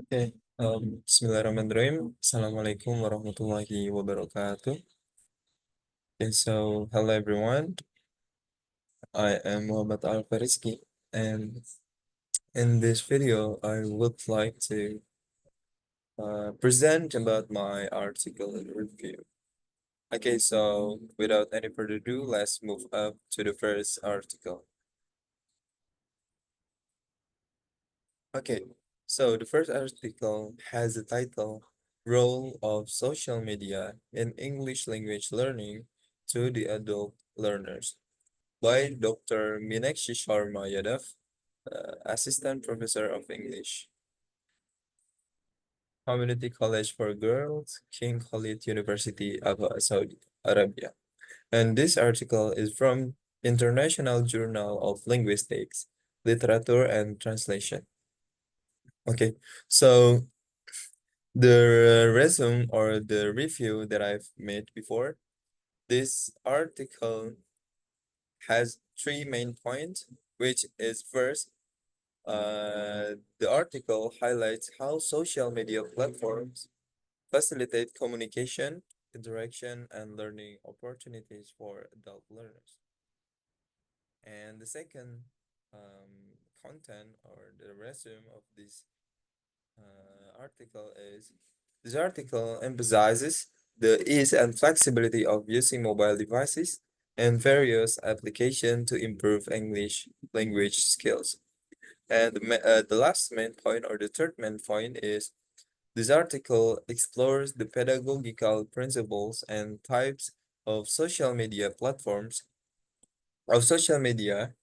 Oke, Bismillahirrahmanirrahim. Assalamualaikum warahmatullahi wabarakatuh. Okay, so hello everyone. I am Muhamad Alfa Rizki, and in this video, I would like to present about my article review. Okay, so without any further ado, let's move up to the first article. Okay, so the first article has the title Role of Social Media in English Language Learning to the Adult Learners by Dr. Meenakshi Sharma Yadav, Assistant Professor of English, Community College for Girls, King Khalid University, Abu Saudi Arabia. And this article is from International Journal of Linguistics, Literature and Translation. Okay, so the resume or the review that I've made before, this article has three main points, which is first, the article highlights how social media platforms facilitate communication, interaction, and learning opportunities for adult learners. And the second content or the resume of this article is this article emphasizes the ease and flexibility of using mobile devices and various applications to improve English language skills. And the last main point or the third main point is this article explores the pedagogical principles and types of social media platforms of social media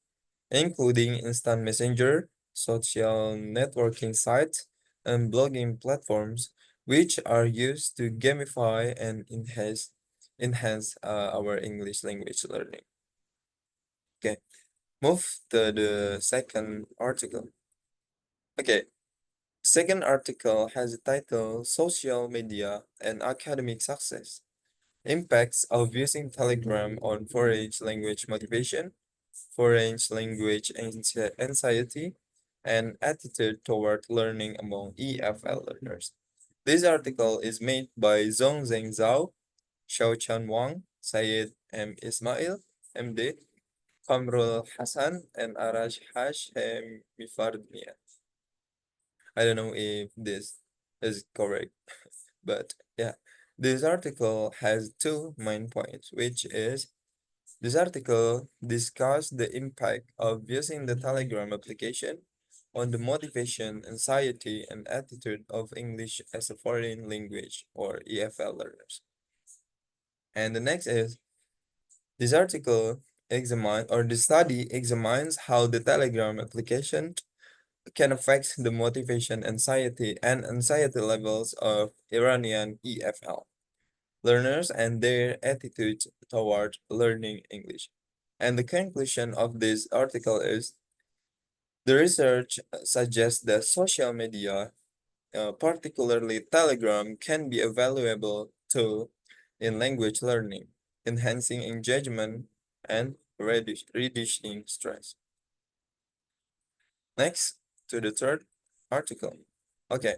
including instant messenger, social networking sites, and blogging platforms, which are used to gamify and enhance our English language learning. Okay, move to the second article. Okay, second article has the title Social Media and Academic Success. Impacts of using Telegram on foreign language motivation, foreign language anxiety, and attitude toward learning among EFL learners. This article is made by Zhongzheng Zhao, Xiaochan Wang, Syed M. Ismail, MD, Kamrul Hassan, and Araj Hashem Mifardnia. I don't know if this is correct, but yeah. This article has two main points, which is this article discussed the impact of using the Telegram application on the motivation, anxiety, and attitude of English as a foreign language or EFL learners. And the next is this article examine or the study examines how the Telegram application can affect the motivation, anxiety levels of Iranian EFL learners and their attitude toward learning English. And the conclusion of this article is the research suggests that social media, particularly Telegram, can be a valuable tool in language learning, enhancing engagement and reducing stress. Next to the third article. Okay,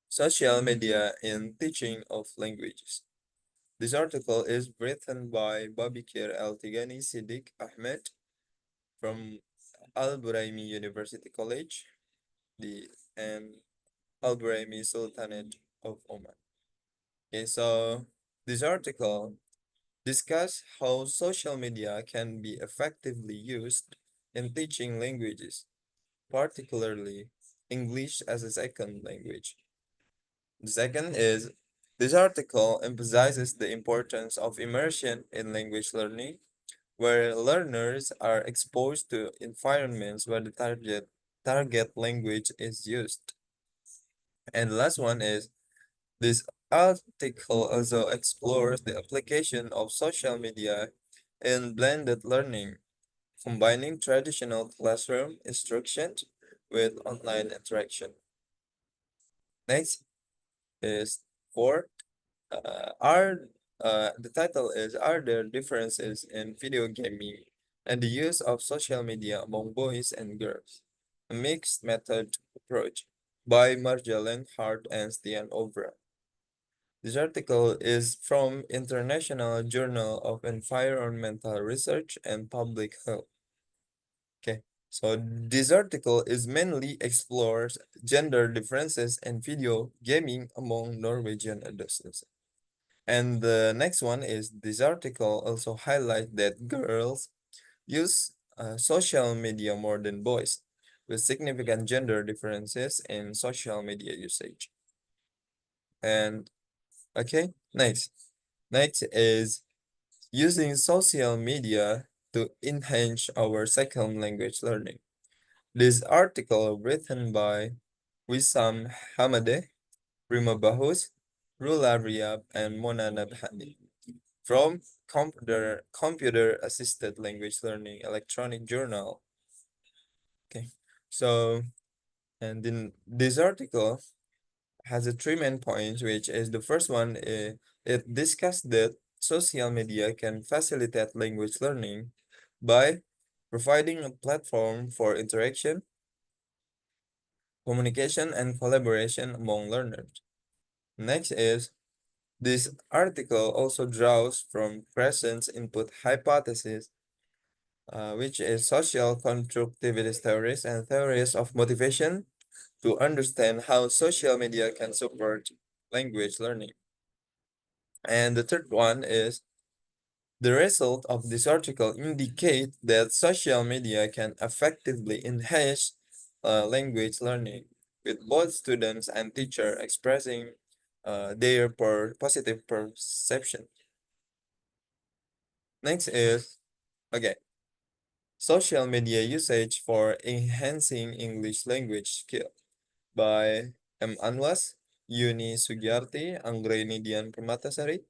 social media in teaching of languages. This article is written by Babikir Al-Tigani Siddiq Ahmed from Al-Buraimi University College, the and Al-Buraimi Sultanate of Oman. Okay, so this article discuss how social media can be effectively used in teaching languages, particularly English as a second language. The second is this article emphasizes the importance of immersion in language learning, where learners are exposed to environments where the target language is used. And the last one is this article also explores the application of social media in blended learning, combining traditional classroom instruction with online interaction. Next is four. The title is Are there differences in video gaming and the use of social media among boys and girls? A mixed method approach. by Marjolaine Hart and Stian Ovra. This article is from International Journal of Environmental Research and Public Health. Okay, so this article is mainly explores gender differences in video gaming among Norwegian adolescents. And the next one is this article also highlight that girls use social media more than boys, with significant gender differences in social media usage. And okay, next. Next is using social media to enhance our second language learning. This article written by Wissam Hamade, Rima Bahus, Rula Riyab, and Mona Nabhani from Computer Assisted Language Learning Electronic Journal. Okay, so and in this article has a three main points, which is the first one, it discussed that social media can facilitate language learning by providing a platform for interaction, communication, and collaboration among learners. Next is this article also draws from Crescent's input hypothesis, which is social constructivist theories and theories of motivation to understand how social media can support language learning. And the third one is the result of this article indicate that social media can effectively enhance language learning, with both students and teacher expressing their positive perception. Next is, okay, social media usage for enhancing English language skill by M. Anwas, Yuni Sugiyarti, Anggreni Dian Permatasari,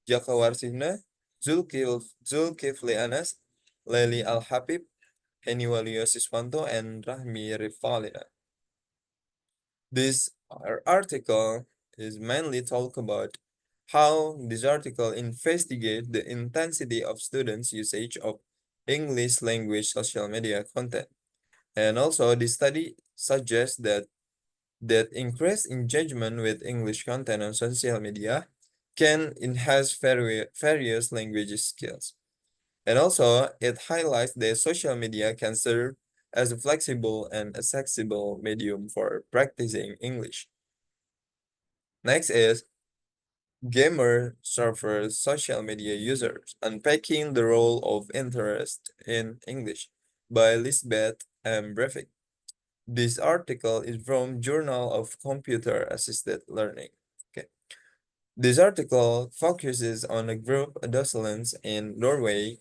Jaka Warsina, Zulkifli Anas, Leli Al-Habib, Heni Waluyo Siswanto, and Rahmi Rifalina. This article is mainly talk about how this article investigate the intensity of students' usage of English language social media content. And also, the study suggests that increased engagement with English content on social media can enhance various language skills. And also, it highlights that social media can serve as a flexible and accessible medium for practicing English. Next is gamer surfers social media users, unpacking the role of interest in English by Lisbeth M. Brevik. This article is from Journal of Computer Assisted Learning. Okay. This article focuses on a group of adolescents in Norway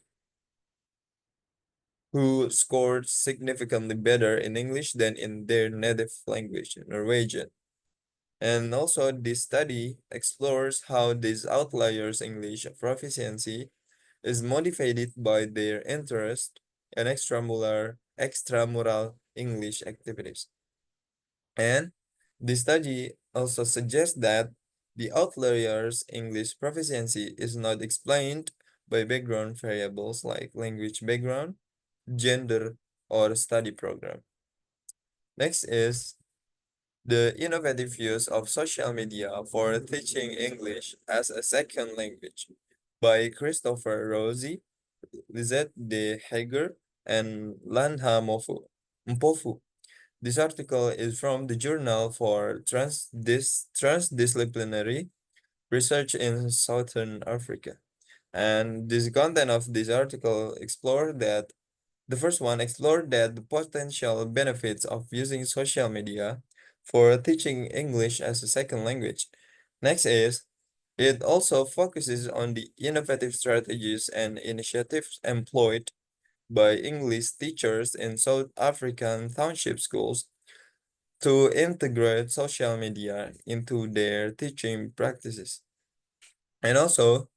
who scored significantly better in English than in their native language, Norwegian. And also, this study explores how these outliers' English proficiency is motivated by their interest in extramural English activities. And the study also suggests that the outliers' English proficiency is not explained by background variables like language background, gender, or study program. Next is the innovative use of social media for teaching English as a second language by Christopher Rosie, Lizette de Hager, and Lanha Mpofu. This article is from the Journal for Transdisciplinary Research in Southern Africa. And this content of this article the first one explored that the potential benefits of using social media for teaching English as a second language. Next is, it also focuses on the innovative strategies and initiatives employed by English teachers in South African township schools to integrate social media into their teaching practices. And also,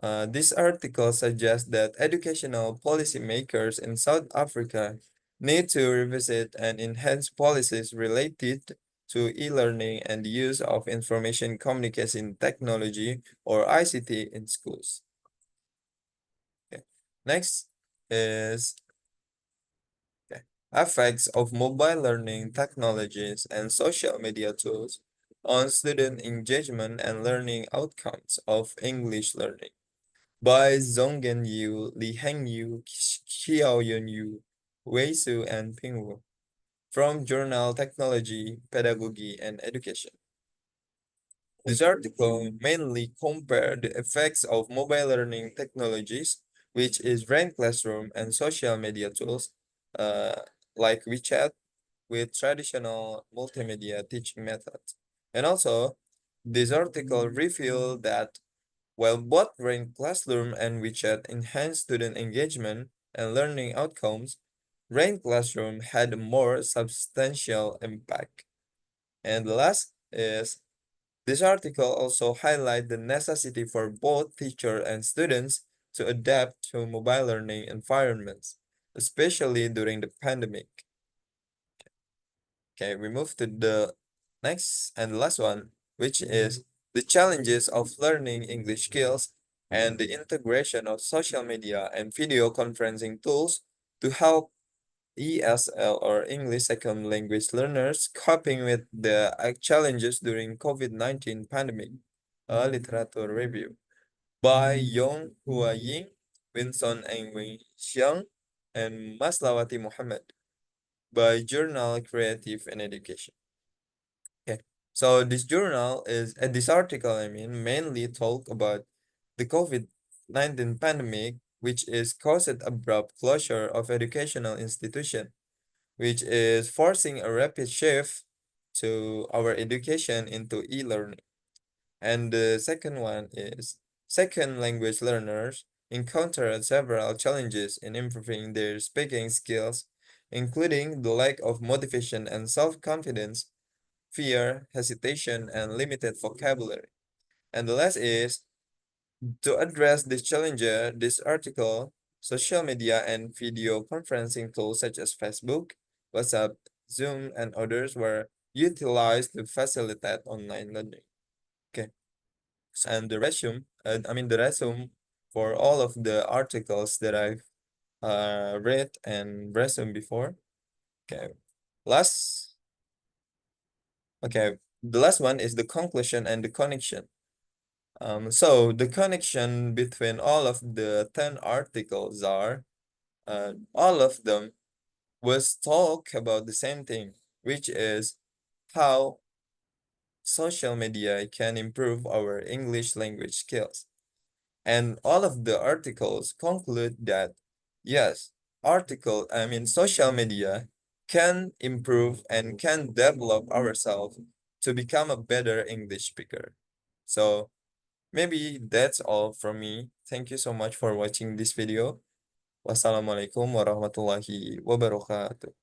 this article suggests that educational policymakers in South Africa need to revisit and enhance policies related to e-learning and the use of information communication technology or ICT in schools. Okay. Next is okay. effects of mobile learning technologies and social media tools on student engagement and learning outcomes of English learning by Zonggen Yu, Li Heng Yu, Xiaoyun Yu, Wei Su, and Ping Wu from journal Technology, Pedagogy, and Education. This article mainly compared the effects of mobile learning technologies, which is ranked classroom and social media tools uh, like WeChat, with traditional multimedia teaching methods. And also, this article revealed that while both ranked classroom and WeChat enhance student engagement and learning outcomes, ranked classroom had a more substantial impact. And the last is this article also highlights the necessity for both teacher and students to adapt to mobile learning environments, especially during the pandemic. Okay, we move to the next and the last one, which is the challenges of learning English skills and the integration of social media and video conferencing tools to help ESL or English Second Language learners coping with the challenges during COVID-19 pandemic. A literature review by Yong Hua Ying, Winston Engwing Xiang, and Maslawati Muhammad by Journal Creative and Education. Okay, so this article, mainly talk about the COVID-19 pandemic, which is caused abrupt closure of educational institution, which is forcing a rapid shift to our education into e-learning. And the second one is second language learners encountered several challenges in improving their speaking skills, including the lack of motivation and self-confidence, fear, hesitation, and limited vocabulary. And the last is to address this challenge, this article, social media and video conferencing tools such as Facebook, WhatsApp, Zoom, and others were utilized to facilitate online learning. Okay, and the resume for all of the articles that I've read and resume before. Okay, last, okay, the last one is the conclusion and the connection. So the connection between all of the 10 articles are all of them was talk about the same thing, which is how social media can improve our English language skills. And all of the articles conclude that yes, social media can improve and can develop ourselves to become a better English speaker. So maybe that's all from me. Thank you so much for watching this video. Wassalamualaikum warahmatullahi wabarakatuh.